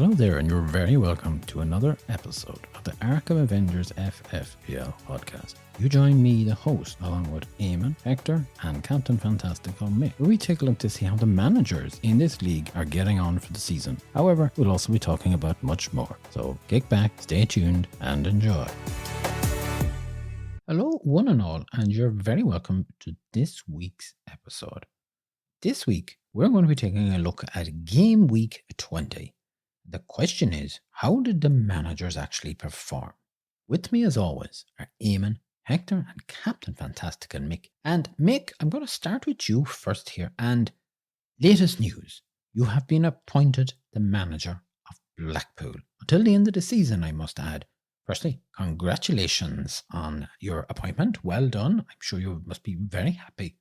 Hello there, and you're very welcome to another episode of the Arkham Avengers FFPL podcast. You join me, the host, along with Eamon, Hector, and Captain Fantastical Mick, where we take a look to see how the managers in this league are getting on for the season. However, we'll also be talking about much more. So kick back, stay tuned, and enjoy. Hello, one and all, and you're very welcome to this week's episode. This week, we're going to be taking a look at Gameweek 20. The question is, how did the managers actually perform? With me as always are Eamon, Hector, and Captain Fantastical Mick. And Mick, I'm going to start with you first here. And latest news, you have been appointed the manager of Blackpool. Until the end of the season, I must add. Firstly, congratulations on your appointment. Well done. I'm sure you must be very happy.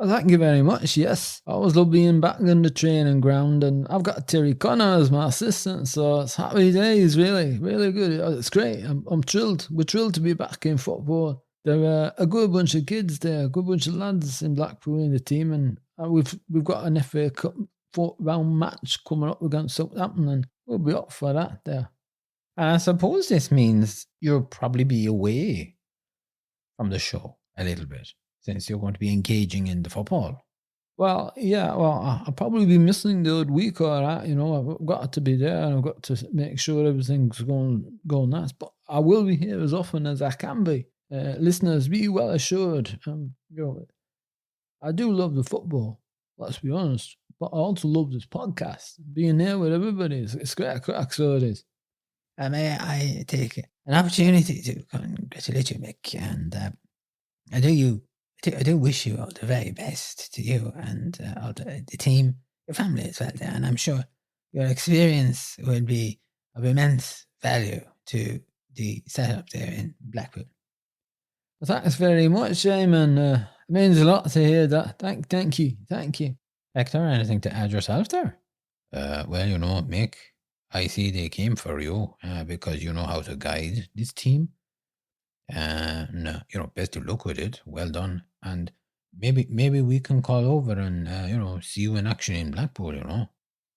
Well, thank you very much, yes. I always love being back on the training ground, and I've got Terry Connor as my assistant, so it's happy days, really, really good. It's great. I'm thrilled. We're thrilled to be back in football. There are a good bunch of kids there, a good bunch of lads in Blackpool in the team, and we've got an FA Cup 4-round match coming up against Southampton, and we'll be up for that there. I suppose this means you'll probably be away from the show a little bit, since you're going to be engaging in the football. Well, yeah, I'll probably be missing the odd week or that, I've got to be there and I've got to make sure everything's going nice, but I will be here as often as I can be. Listeners, be well assured, I do love the football, let's be honest, but I also love this podcast, being there with everybody. It's great crack, so it is. May I take an opportunity to congratulate you, Mick, and I do wish you all the very best to you and all the team, your family as well there. And I'm sure your experience will be of immense value to the setup there in Blackpool. Well, thanks very much, Eamon. It means a lot to hear that. Thank you. Hector, anything to add yourself there? Well, Mick, I see they came for you because you know how to guide this team. And best of luck with it. Well done. And maybe we can call over and see you in action in Blackpool.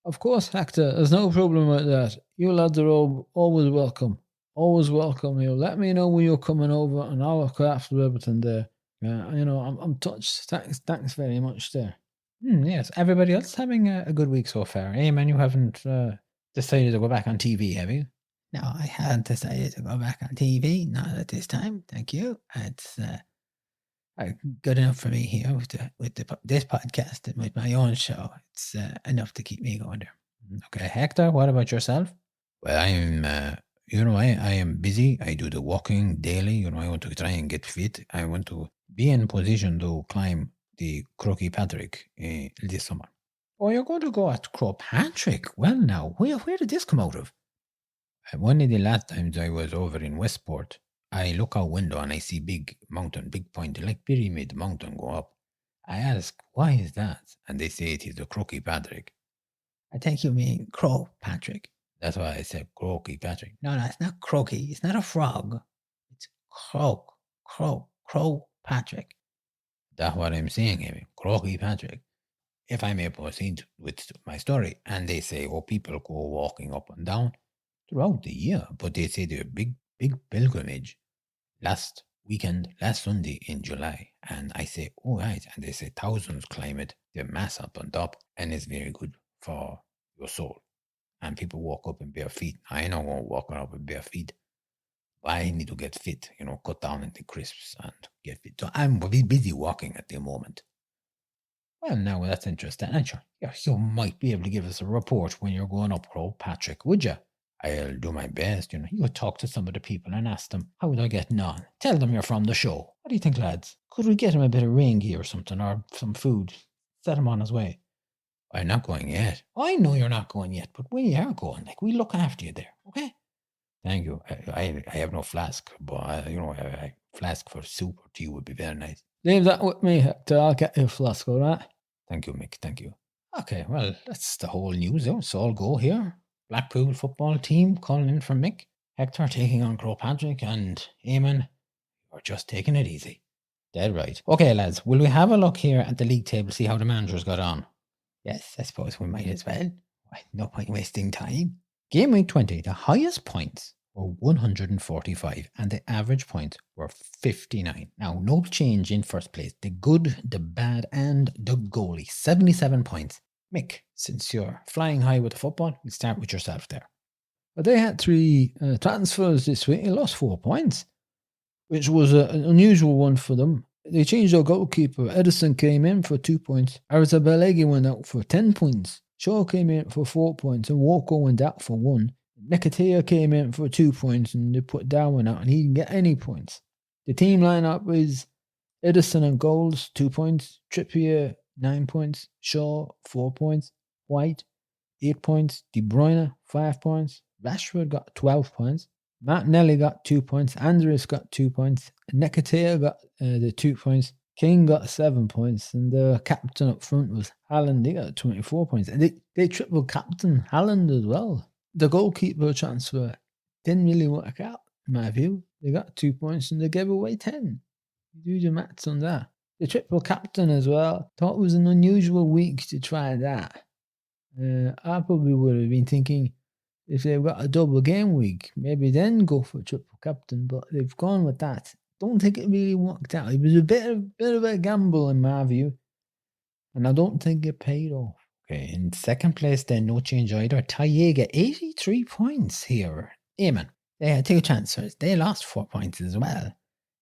Of course, Hector. There's no problem with that. You lads are always welcome. Always welcome. Let me know when you're coming over, and I'll look after everything there. I'm touched. Thanks very much there. Yes. Everybody else having a good week so far. Eamon, you haven't decided to go back on TV, have you? No, I haven't decided to go back on TV. Not at this time. Thank you. It's good enough for me here with this podcast and with my own show. It's enough to keep me going there. Okay, Hector, what about yourself? Well, I'm, I am busy. I do the walking daily. I want to try and get fit. I want to be in position to climb the Croaky Patrick this summer. Oh, you're going to go at Crow Patrick? Well, now, where did this come out of? One of the last times I was over in Westport, I look out window and I see big mountain, big point, like Pyramid Mountain go up. I ask, why is that? And they say it is the Croaky Patrick. I think you mean Crow Patrick. That's why I said Croaky Patrick. No, it's not croaky. It's not a frog. It's Crow Patrick. That's what I'm saying, Amy. Croaky Patrick. If I may proceed with my story, and they say, people go walking up and down throughout the year, but they say they're big pilgrimage last Sunday in July. And I say, oh, right. And they say thousands climb it, they mass up on top, and it's very good for your soul. And people walk up in bare feet. I know I'm walking up in bare feet. But I need to get fit, cut down into crisps and get fit. So I'm busy walking at the moment. Well, now that's interesting. And sure, you might be able to give us a report when you're going up, Crow Patrick, would you? I'll do my best, You would talk to some of the people and ask them, how they're getting on. Tell them you're from the show. What do you think, lads? Could we get him a bit of ringy or something, or some food? Set him on his way. I'm not going yet. I know you're not going yet, but we are going. We look after you there, okay? Thank you. I have no flask, but, a flask for soup or tea would be very nice. Leave that with me, Hector. I'll get you a flask, all right? Thank you, Mick. Thank you. Okay, well, that's the whole news. It's all go here. Blackpool football team calling in for Mick. Hector taking on Crow Patrick, and Eamon, you're just taking it easy. Dead right. Okay, lads, will we have a look here at the league table, see how the managers got on? Yes, I suppose we might as well. No point wasting time. Gameweek 20, the highest points were 145 and the average points were 59. Now, no change in first place. The good, the bad, and the goalie. 77 points. Mick, since you're flying high with the football, we'll start with yourself there. But they had 3 transfers this week. They lost 4 points, which was an unusual one for them. They changed their goalkeeper. Edison came in for 2 points. Arrizabalaga went out for 10 points. Shaw came in for 4 points and Walker went out for 1. Nekatea came in for 2 points and they put Darwin out and he didn't get any points. The team lineup is Edison and goals, 2 points. Trippier, 9 points. Shaw, 4 points. White, 8 points. De Bruyne, 5 points. Rashford got 12 points. Martinelli got 2 points. Andres got 2 points. Nekatea got the 2 points. King got 7 points. And the captain up front was Haaland. He got 24 points. And they triple captain Haaland as well. The goalkeeper transfer didn't really work out, in my view. They got 2 points and they gave away 10. You do the maths on that. The triple captain as well. Thought it was an unusual week to try that. I probably would have been thinking, if they've got a double game week, maybe then go for triple captain, but they've gone with that. Don't think it really worked out. It was a bit of a gamble in my view, and I don't think it paid off. Okay, in second place then, no change either. Tayega, 83 points here. Eamon, they had 2 transfers. They lost 4 points as well.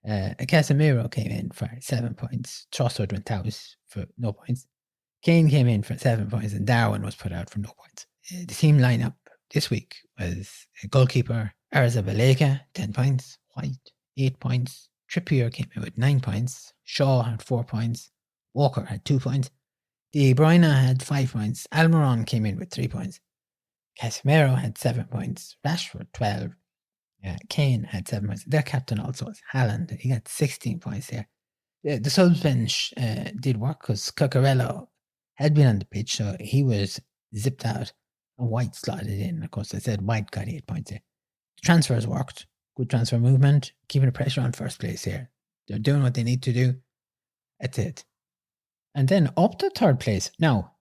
Casemiro came in for 7 points. Trossard went out for no points. Kane came in for 7 points and Darwin was put out for no points. The team lineup this week was goalkeeper Arrizabalaga, 10 points. White, 8 points. Trippier came in with 9 points. Shaw had 4 points. Walker had 2 points. De Bruyne had 5 points. Almiron came in with 3 points. Casemiro had 7 points. Rashford, 12. Kane had 7 points. Their captain also was Haaland. He got 16 points there. The subs bench did work because Cucurella had been on the pitch, so he was zipped out and White slotted in. Of course, I said White got 8 points there. The transfers worked. Good transfer movement. Keeping the pressure on first place here. They're doing what they need to do. That's it. And then up to third place. Now,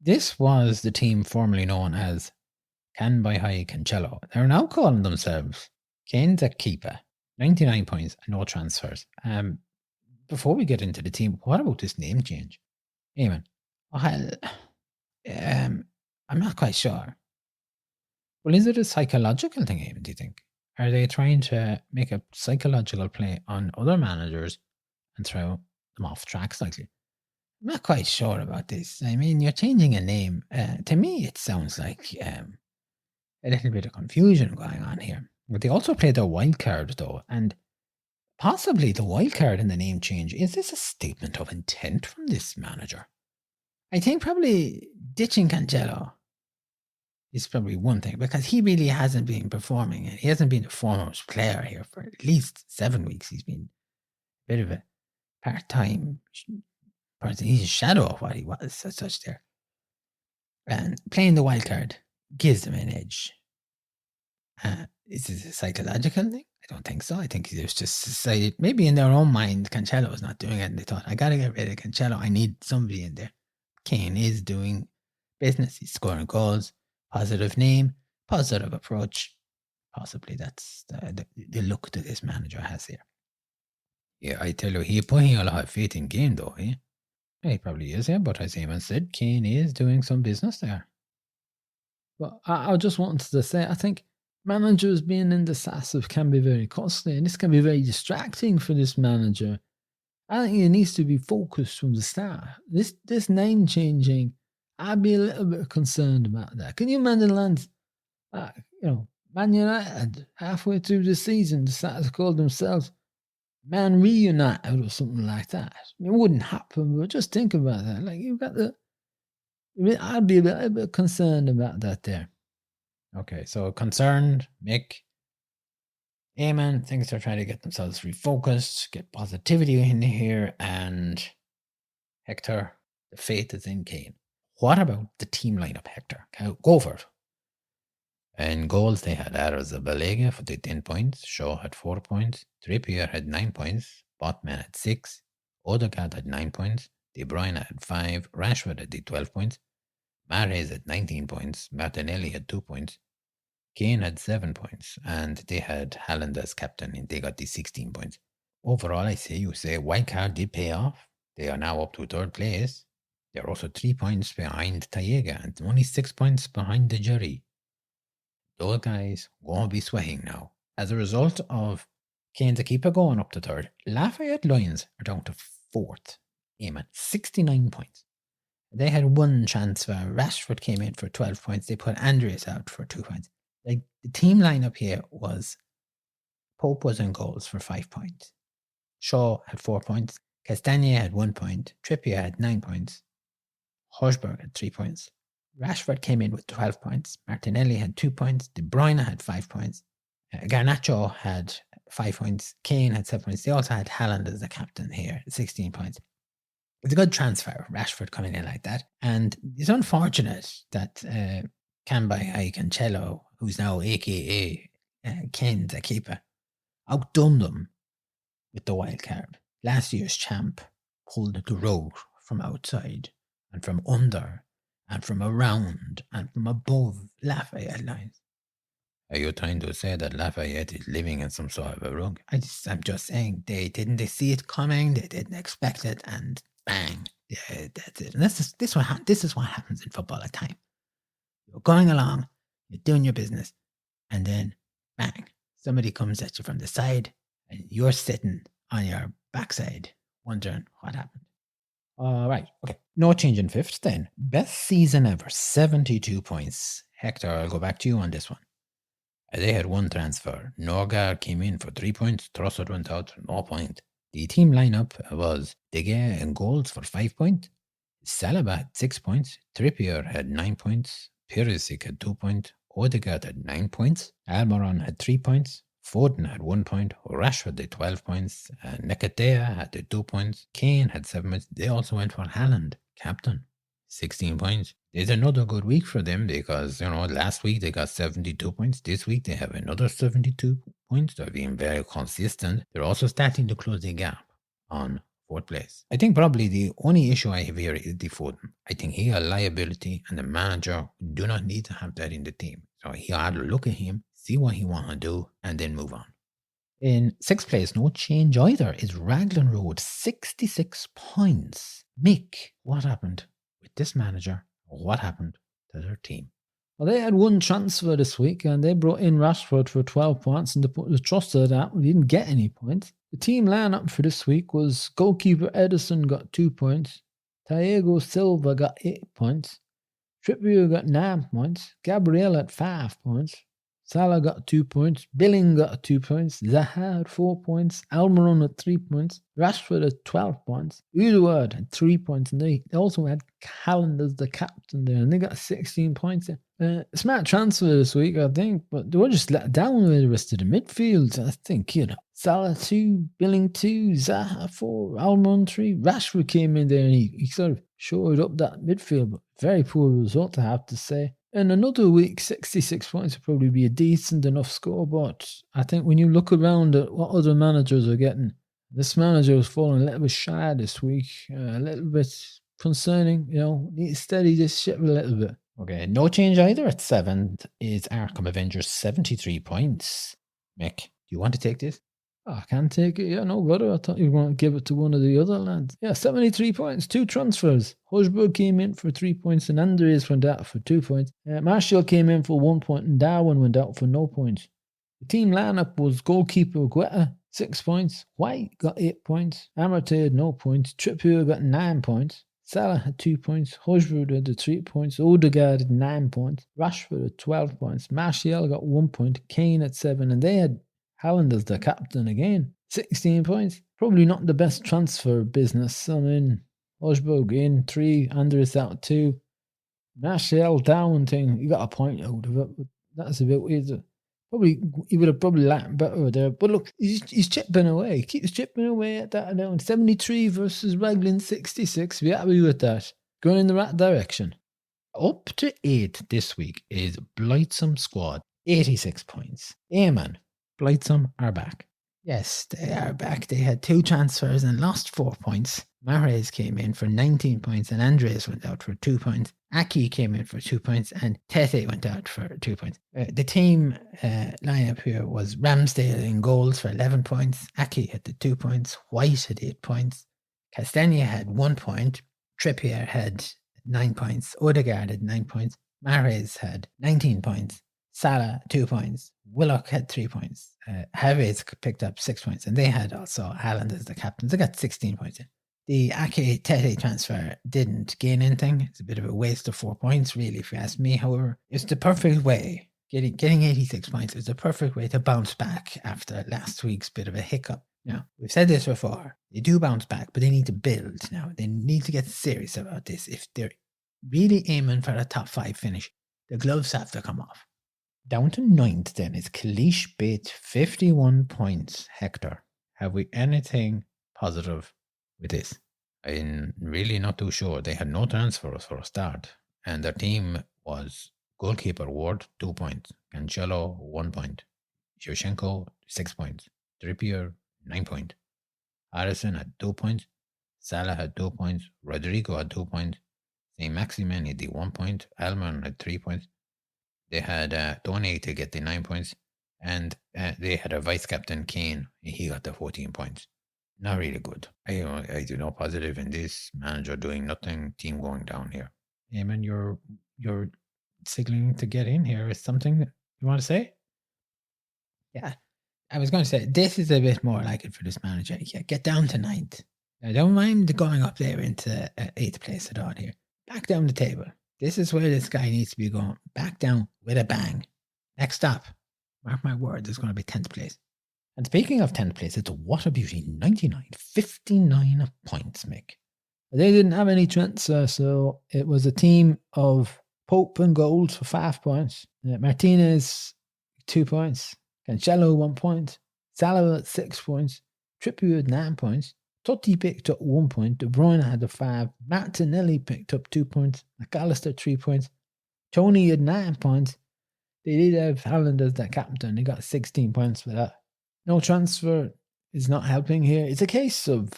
this was the team formerly known as Can by High Cancelo. They're now calling themselves Kane's a keeper. 99 points and no transfers. Before we get into the team, what about this name change? Eamon? Well, I'm not quite sure. Well, is it a psychological thing, Eamon, do you think? Are they trying to make a psychological play on other managers and throw them off track slightly? I'm not quite sure about this. I mean, you're changing a name. To me, it sounds like a little bit of confusion going on here. But they also played their wild card, though, and possibly the wild card in the name change. Is this a statement of intent from this manager? I think probably ditching Cancelo is probably one thing, because he really hasn't been performing, and he hasn't been the foremost player here for at least 7 weeks. He's been a bit of a part-time person. He's a shadow of what he was as such there. And playing the wild card gives them an edge. Is this a psychological thing? I don't think so. I think it was just decided, maybe in their own mind, Cancelo was not doing it, and they thought, I got to get rid of Cancelo. I need somebody in there. Kane is doing business. He's scoring goals. Positive name, positive approach. Possibly that's the look that this manager has here. Yeah, I tell you, he's putting a lot of faith in Kane, though. Eh? Yeah, he probably is, yeah. But as Eamon said, Kane is doing some business there. But I just wanted to say, I think managers being indecisive can be very costly, and this can be very distracting for this manager. I think he needs to be focused from the start. This name changing, I'd be a little bit concerned about that. Can you imagine, lads? Man United halfway through the season decided to call themselves Man Reunited or something like that. I mean, it wouldn't happen, but just think about that. Like, you've got I'd be a little bit concerned about that there. Okay, so concerned, Mick. Eamon thinks they're trying to get themselves refocused, get positivity in here, and Hector, the faith is in Kane. What about the team lineup, Hector? Go for it. In goals, they had Arrizabalaga for the 10 points. Shaw had 4 points. Trippier had 9 points. Botman had 6. Odegaard had 9 points. De Bruyne had 5. Rashford had 12 points. Mahrez had 19 points. Martinelli had 2 points. Kane had 7 points. And they had Haaland as captain, and they got the 16 points. Overall, I say, you say, wildcard did pay off. They are now up to third place. They're also 3 points behind Tayega and only 6 points behind the jury. Those guys won't be sweating now. As a result of Kane's a keeper going up to third, Lafayette Lions are down to fourth. Eamon, 69 points. They had one transfer. Rashford came in for 12 points. They put Andreas out for 2 points. Like, the team lineup here was Pope was in goals for 5 points. Shaw had 4 points. Castagne had 1 point. Trippier had 9 points. Højbjerg had 3 points. Rashford came in with 12 points. Martinelli had 2 points. De Bruyne had 5 points. Garnacho had 5 points. Kane had 7 points. They also had Haaland as the captain here, 16 points. It's a good transfer, Rashford coming in like that. And it's unfortunate that Camby Cancelo, who's now a.k.a. Kane's a keeper, outdone them with the wild card. Last year's champ pulled the rug from outside and from under and from around and from above Lafayette lines. Are you trying to say that Lafayette is living in some sort of a rug? I'm just saying they see it coming, they didn't expect it, and bang, yeah, that's it. And this is what happens in football at times. You're going along, you're doing your business, and then bang, somebody comes at you from the side, and you're sitting on your backside wondering what happened. All right, okay. No change in fifth then. Best season ever, 72 points. Hector, I'll go back to you on this one. They had one transfer. Norgard came in for 3 points. Trossard went out for no point. The team lineup was De Gea in goals for 5 points. Saliba had 6 points. Trippier had 9 points. Perisic had 2 points. Odegaard had 9 points. Almiron had 3 points. Foden had 1 point. Rashford had 12 points. Nketiah had 2 points. Kane had 7 points. They also went for Haaland, captain, 16 points. It's another good week for them because, last week they got 72 points. This week they have another 72 points. They're being very consistent. They're also starting to close the gap on fourth place. I think probably the only issue I have here is the Foden. I think he a liability and the manager do not need to have that in the team. So he ought to look at him, see what he want to do, and then move on. In sixth place, no change either, is Raglan Road, 66 points. Mick, what happened with this manager? What happened to their team? Well, they had one transfer this week, and they brought in Rashford for 12 points, and they put the trust of that. We didn't get any points. The team lineup for this week was goalkeeper Edison got 2 points. Thiago Silva got 8 points. Trippier got 9 points. Gabriel had 5 points. Salah got 2 points. Billing got 2 points. Zaha had 4 points. Almiron had 3 points. Rashford had 12 points. Uduard had 3 points. And they also had Haaland as the captain there. And they got 16 points there. Smart transfer this week, I think. But they were just let down with the rest of the midfield. I think, Salah 2, Billing 2, Zaha 4, Almiron 3. Rashford came in there and he sort of shored up that midfield. But very poor result, I have to say. In another week, 66 points would probably be a decent enough score, but I think when you look around at what other managers are getting, this manager is falling a little bit shy this week, a little bit concerning, need to steady this ship a little bit. Okay, no change either at 7th is Arkham Avengers, 73 points. Mick, do you want to take this? I can't take it. Yeah, no bother. I thought you were going to give it to one of the other lads. Yeah, 73 points, 2 transfers. Højbjerg came in for 3 points and Andreas went out for 2 points. Martial came in for 1 point and Darwin went out for no points. The team lineup was goalkeeper Guetta, 6 points. White got 8 points. Amarte had no points. Trippier got 9 points. Salah had 2 points. Højbjerg had 3 points. Odegaard had 9 points. Rashford had 12 points. Martial got 1 point. Kane had 7. And they had Haaland as the captain again. 16 points. Probably not the best transfer business. I mean, Højbjerg in 3, Andreas out 2. Martial down thing, you got a point out of it, but that's a bit weird. Probably he would have probably liked better there. But look, he's chipping away. He keeps chipping away at that down. 73 versus Raglan 66. Be happy with that. Going in the right direction. Up to 8th this week is Blightsome Squad, 86 points. Amen. Blightsome are back. Yes, they are back. They had 2 transfers and lost 4 points. Mahrez came in for 19 points and Andreas went out for 2 points. Aki came in for 2 points, and Tete went out for 2 points. The team lineup here was Ramsdale in goals for 11 points. Aki had the 2 points. White had 8 points. Castagna had 1 point. Trippier had 9 points. Odegaard had 9 points. Mahrez had 19 points. Salah, 2 points. Willock had 3 points. Havertz picked up 6 points. And they had also Haaland as the captain. They got 16 points in. The Ake Tete transfer didn't gain anything. It's a bit of a waste of 4 points, really, if you ask me. However, it's the perfect way. Getting 86 points is the perfect way to bounce back after last week's bit of a hiccup. Now, we've said this before. They do bounce back, but they need to build now. They need to get serious about this. If they're really aiming for a top 5 finish, the gloves have to come off. Down to 9th then is Kalish Bait, 51 points. Hector, have we anything positive with this? I'm really not too sure. They had no transfers for a start, and their team was goalkeeper Ward, 2 points. Cancelo, 1 point. Shevchenko, 6 points. Trippier, 9 points. Harrison had 2 points. Salah had 2 points. Rodrigo had 2 points. St. Maximin had the 1 point. Alman had 3 points. They had Tony to get the 9 points, and they had a vice captain Kane. He got the 14 points. Not really good. I do no positive in this. Manager doing nothing. Team going down here. Eamon, you're signaling to get in here. Is something that you want to say? Yeah, I was going to say this is a bit more like it for this manager. Yeah, get down to 9th. I don't mind going up there into 8th place at all here. Back down the table. This is where this guy needs to be going. Back down with a bang. Next stop, mark my word, there's going to be 10th place. And speaking of 10th place, it's What a Beauty, 59 points, Mick. They didn't have any transfer, so it was a team of Pope and goals for 5 points. Martinez, 2 points. Cancelo, 1 point. Salah at 6 points. Trippier had 9 points. Totti picked up 1 point. De Bruyne had a 5. Martinelli picked up 2 points. McAllister, 3 points. Tony had 9 points. They did have Haaland as their captain. They got 16 points for that. No transfer is not helping here. It's a case of,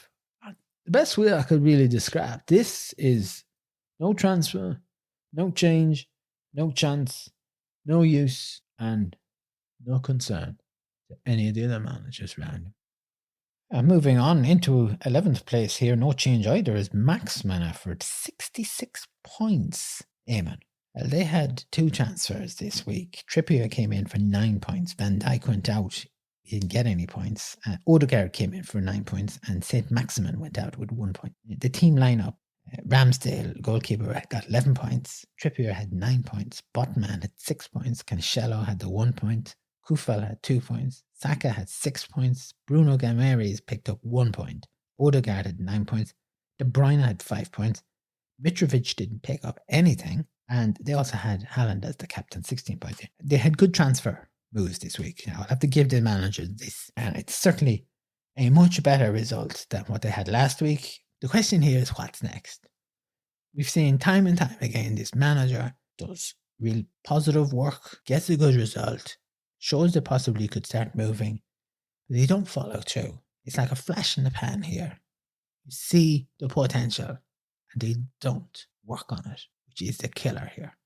the best way I could really describe this is no transfer, no change, no chance, no use, and no concern to any of the other managers around him. Moving on into 11th place here, no change either, is Max Manafort, 66 points. Eamon. Well, they had 2 transfers this week. Trippier came in for 9 points. Van Dijk went out. He didn't get any points. Odegaard came in for 9 points, and St. Maximin went out with 1 point. The team lineup, Ramsdale, goalkeeper, got 11 points. Trippier had 9 points. Botman had 6 points. Cancelo had the 1 point. Kufal had 2 points. Saka had 6 points. Bruno Guimaraes picked up 1 point. Odegaard had 9 points. De Bruyne had 5 points. Mitrovic didn't pick up anything. And they also had Haaland as the captain, 16 points. They had good transfer moves this week. Now, I'll have to give the manager this. And it's certainly a much better result than what they had last week. The question here is what's next? We've seen time and time again this manager does real positive work, gets a good result, shows they possibly could start moving, but they don't follow through. It's like a flash in the pan here. You see the potential, and they don't work on it, which is the killer here.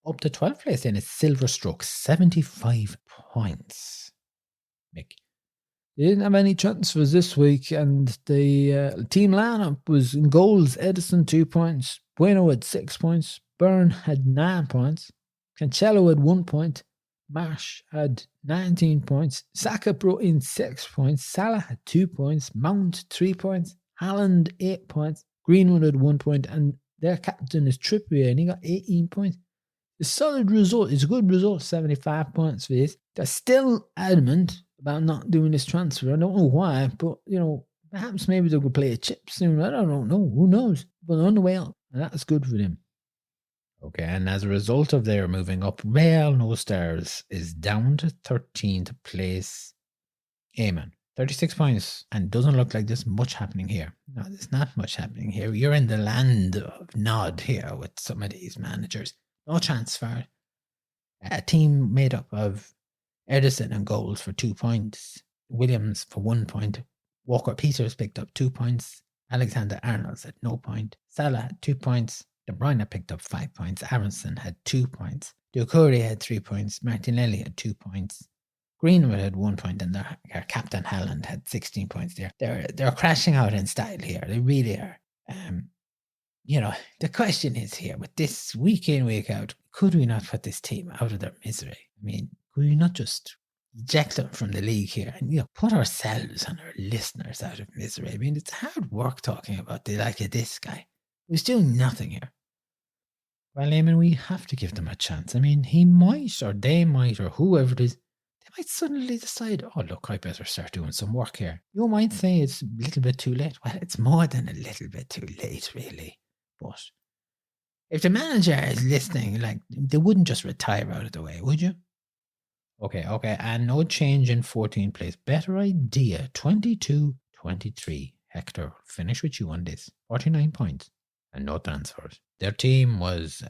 Up to 12th place then is Silver Stroke, 75 points. Mick. They didn't have any transfers this week, and the team lineup was in goals. Edison, 2 points. Bueno had 6 points. Byrne had 9 points. Cancelo had 1 point. Marsh had 19 points. Saka brought in 6 points. Salah had 2 points. Mount, 3 points. Haaland, 8 points. Greenwood had 1 point, and their captain is Trippier, and he got 18 points. It's a solid result. It's a good result, 75 points for this. They're still adamant about not doing this transfer. I don't know why, but, perhaps maybe they could play a chip soon. I don't know. Who knows? But they're on the way up, and that's good for them. Okay, and as a result of their moving up, Real No Stars is down to 13th place. Amen. 36 points, and doesn't look like there's much happening here. No, there's not much happening here. You're in the land of nod here with some of these managers. No transfer. A team made up of Edison and goals for 2 points. Williams for 1 point. Walker Peters picked up 2 points. Alexander Arnold at no point. Salah had 2 points. De Bruyne picked up 5 points. Aronson had 2 points. Doucouré had 3 points. Martinelli had 2 points. Greenwood had 1 point, and their captain Haaland had 16 points there. They're crashing out in style here. They really are. The question is here, with this week in, week out, could we not put this team out of their misery? I mean, could we not just eject them from the league here and put ourselves and our listeners out of misery? I mean, it's hard work talking about the like of this guy who's doing nothing here. Well, Eamon, we have to give them a chance. I mean, he might, or they might, or whoever it is, they might suddenly decide, oh, look, I better start doing some work here. You might say it's a little bit too late. Well, it's more than a little bit too late, really. But if the manager is listening, they wouldn't just retire out of the way, would you? Okay. And no change in 14th place. Better idea. 22-23. Hector, finish with you on this. 49 points and no transfers. Their team was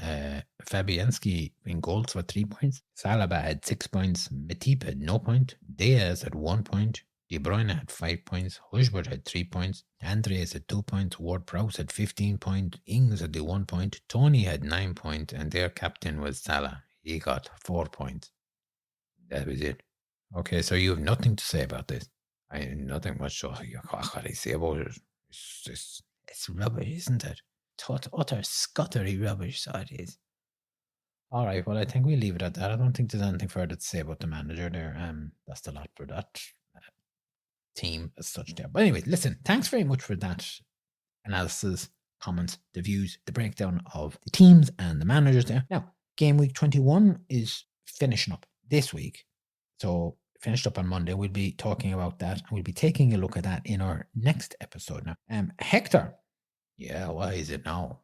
Fabianski in goals for 3 points. Saliba had 6 points. Matip had no point. Diaz had 1 point. De Bruyne had 5 points. Hojbjerg had 3 points. Andreas had 2 points. Ward-Prowse had 15 points. Ings had 1 point. Tony had 9 points. And their captain was Salah. He got 4 points. That was it. Okay, so you have nothing to say about this. I have nothing much to say about it. It's rubbish, isn't it? Utter scuttery rubbish, so it is. All right, well, I think we'll leave it at that. I don't think there's anything further to say about the manager there. That's the lot for that team as such there. But anyway, listen, thanks very much for that analysis, comments, the views, the breakdown of the teams and the managers there. Now, game week 21 is finishing up this week. So finished up on Monday. We'll be talking about that, and we'll be taking a look at that in our next episode now. Hector. Yeah, why is it now?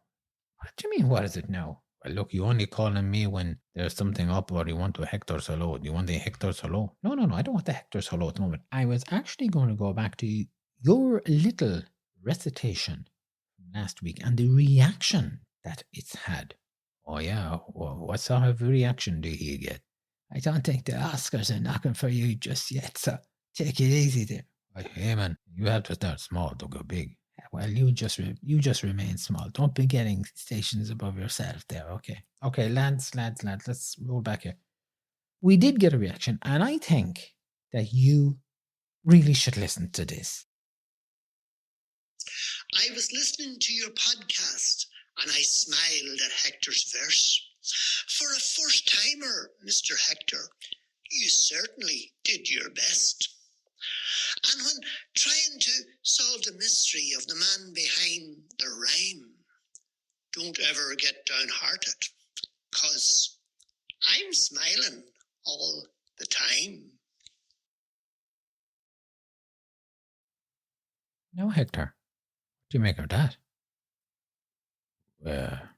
What do you mean, what is it now? Well, look, you only calling me when there's something up or you want to Hector's hello. Do you want the Hector's hello? No, I don't want the Hector's hello at the moment. I was actually going to go back to your little recitation from last week and the reaction that it's had. Oh, yeah. Well, what sort of reaction do you get? I don't think the Oscars are knocking for you just yet, so take it easy there. Hey, man, you have to start small, don't go big. Well, you just remain small. Don't be getting stations above yourself there, okay? Okay, lads, let's roll back here. We did get a reaction, and I think that you really should listen to this. I was listening to your podcast, and I smiled at Hector's verse. For a first-timer, Mr. Hector, you certainly did your best. And when trying to solve the mystery of the man behind the rhyme, don't ever get downhearted, 'cause I'm smiling all the time. Now, Hector, what do you make of that? Yeah,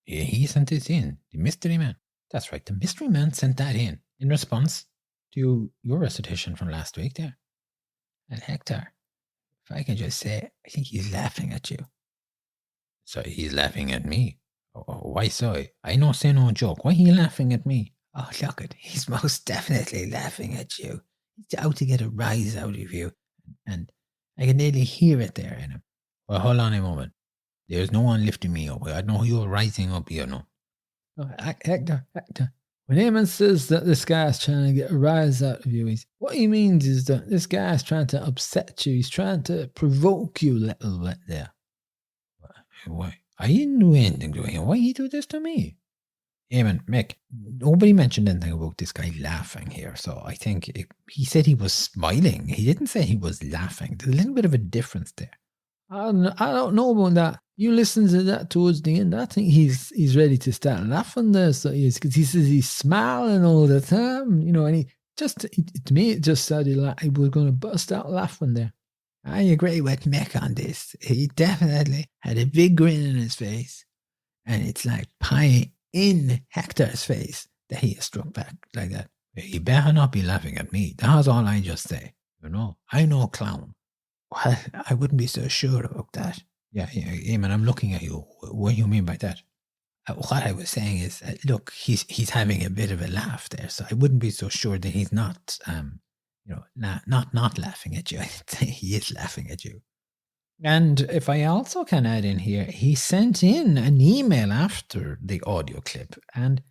he sent this in, the mystery man. That's right, the mystery man sent that in response to your recitation from last week there. And Hector, if I can just say, I think he's laughing at you. So he's laughing at me? Why so? I no say no joke. Why he laughing at me? Oh, look it. He's most definitely laughing at you. He's out to get a rise out of you. And I can nearly hear it there in him. Well, hold on a moment. There's no one lifting me up. I know you're rising up here, no? Oh, Hector. When Eamon says that this guy's trying to get a rise out of you, what he means is that this guy's trying to upset you. He's trying to provoke you a little bit there. Why? I didn't do anything to him. Why he do this to me? Eamon, Mick, nobody mentioned anything about this guy laughing here. So I think he said he was smiling. He didn't say he was laughing. There's a little bit of a difference there. I don't know about that. You listen to that towards the end. I think he's ready to start laughing there. So he is, because he says he's smiling all the time, and he just, to me, it just sounded like he was going to bust out laughing there. I agree with Mick on this. He definitely had a big grin on his face, and it's like pie in Hector's face that he has struck back like that. He better not be laughing at me. That's all I just say. I know clown. Well, I wouldn't be so sure about that. Yeah, Eamon, I'm looking at you. What do you mean by that? What I was saying is, look, he's having a bit of a laugh there, so I wouldn't be so sure that he's not, not laughing at you. I'd say he is laughing at you. And if I also can add in here, he sent in an email after the audio clip, and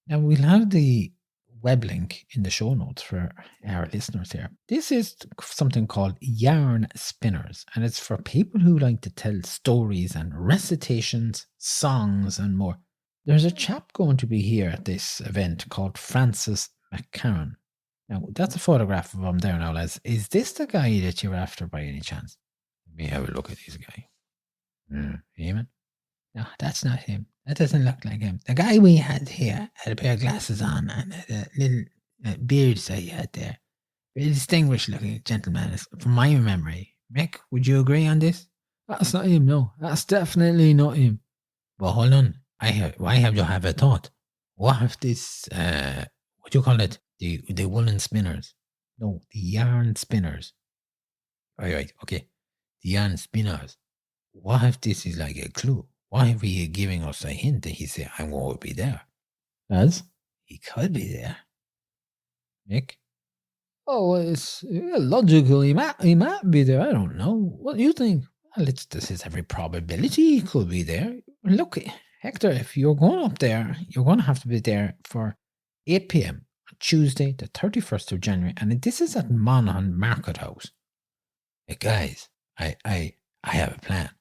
now we'll have the web link in the show notes for our listeners here. This is something called Yarn Spinners, and it's for people who like to tell stories and recitations, songs, and more. There's a chap going to be here at this event called Francis McCarran. Now, that's a photograph of him there now, lads. Is this the guy that you're after by any chance? Let me have a look at this guy. Him? No, that's not him. That doesn't look like him. The guy we had here had a pair of glasses on and a little beards that he had there. Very distinguished looking gentleman, from my memory. Mick, would you agree on this? That's not him, no. That's definitely not him. Well, hold on. I have to have a thought. What if this, what do you call it? The woolen spinners? No, the yarn spinners. All right, okay. The yarn spinners. What if this is like a clue? What if he giving us a hint that he said, I won't be there? As? He could be there. Mick? Oh, it's logical. He might be there. I don't know. What do you think? Well, this is every probability he could be there. Look, Hector, if you're going up there, you're going to have to be there for 8 p.m. on Tuesday, the 31st of January. And this is at Monaghan Market House. Hey, guys, I have a plan.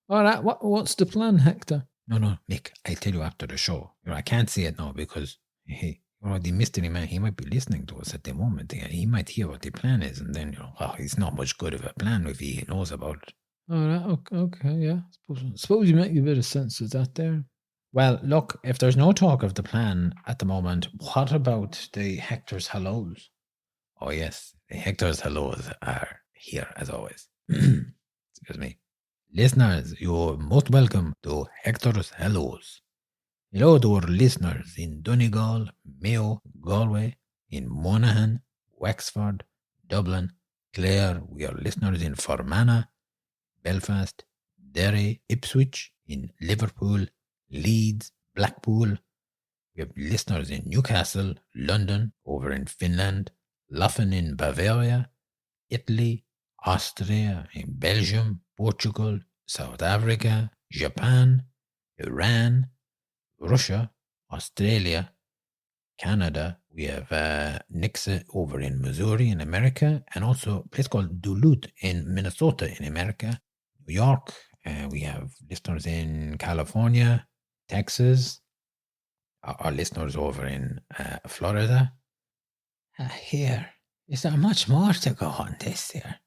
All right, what's the plan, Hector? No, Mick, I'll tell you after the show. I can't say it now because, hey, the mystery man, he might be listening to us at the moment. He might hear what the plan is, and then, it's not much good of a plan if he knows about it. All right, okay, yeah. Suppose you make a bit of sense of that there. Well, look, if there's no talk of the plan at the moment, what about the Hector's hellos? Oh, yes, the Hector's hellos are here, as always. Excuse me. Listeners, you're most welcome to Hector's hellos. Hello to our listeners in Donegal, Mayo, Galway, in Monaghan, Wexford, Dublin, Clare. We are listeners in Fermanagh, Belfast, Derry, Ipswich, in Liverpool, Leeds, Blackpool. We have listeners in Newcastle, London, over in Finland, Laufen in Bavaria, Italy, Austria, in Belgium, Portugal, South Africa, Japan, Iran, Russia, Australia, Canada. We have Nixa over in Missouri in America, and also a place called Duluth in Minnesota in America. New York, we have listeners in California, Texas, our listeners over in Florida. Here, is there much more to go on this here?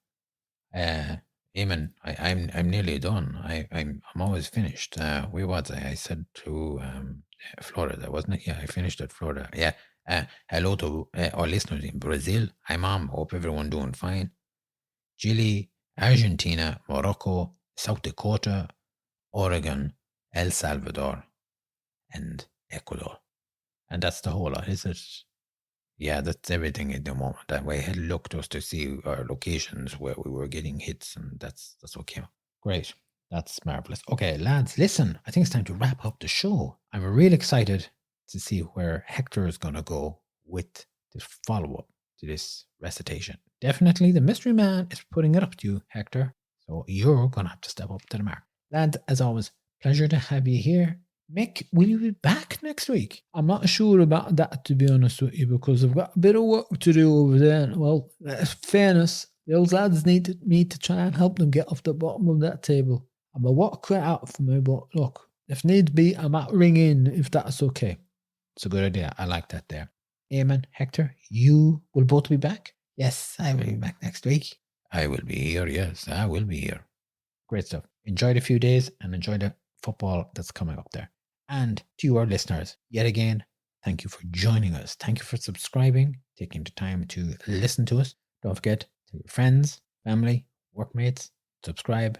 Eamon, I'm nearly done. I'm always finished. Where was I? I said to Florida, wasn't it? Yeah, I finished at Florida. Yeah. Hello to our listeners in Brazil. Hi, Mom. Hope everyone doing fine. Chile, Argentina, Morocco, South Dakota, Oregon, El Salvador, and Ecuador. And that's the whole lot, is it? Yeah, that's everything at the moment. That way I had looked just to see our locations where we were getting hits, and that's what came up. Great. That's marvelous. Okay, lads, listen, I think it's time to wrap up the show. I'm really excited to see where Hector is going to go with the follow-up to this recitation. Definitely the mystery man is putting it up to you, Hector. So you're going to have to step up to the mark. Lads, as always, pleasure to have you here. Mick, will you be back next week? I'm not sure about that, to be honest with you, because I've got a bit of work to do over there. Well, fairness, those lads need me to try and help them get off the bottom of that table. I'm a work cut out for me, but look, if need be, I might ring in if that's okay. It's a good idea. I like that there. Eamon, Hector, you will both be back? Yes, I will be back next week. I will be here, yes, I will be here. Great stuff. Enjoy the few days and enjoy the football that's coming up there. And to you, our listeners, yet again, thank you for joining us. Thank you for subscribing, taking the time to listen to us. Don't forget to your friends, family, workmates, subscribe,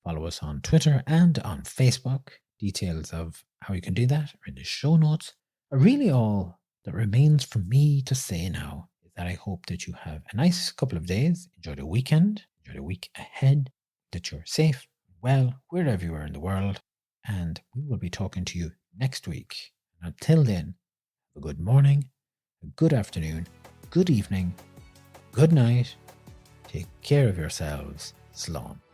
follow us on Twitter and on Facebook. Details of how you can do that are in the show notes. Really all that remains for me to say now is that I hope that you have a nice couple of days. Enjoy the weekend, enjoy the week ahead, that you're safe, well, wherever you are in the world. And we will be talking to you next week. And until then, have a good morning, a good afternoon, good evening, good night. Take care of yourselves. Slán.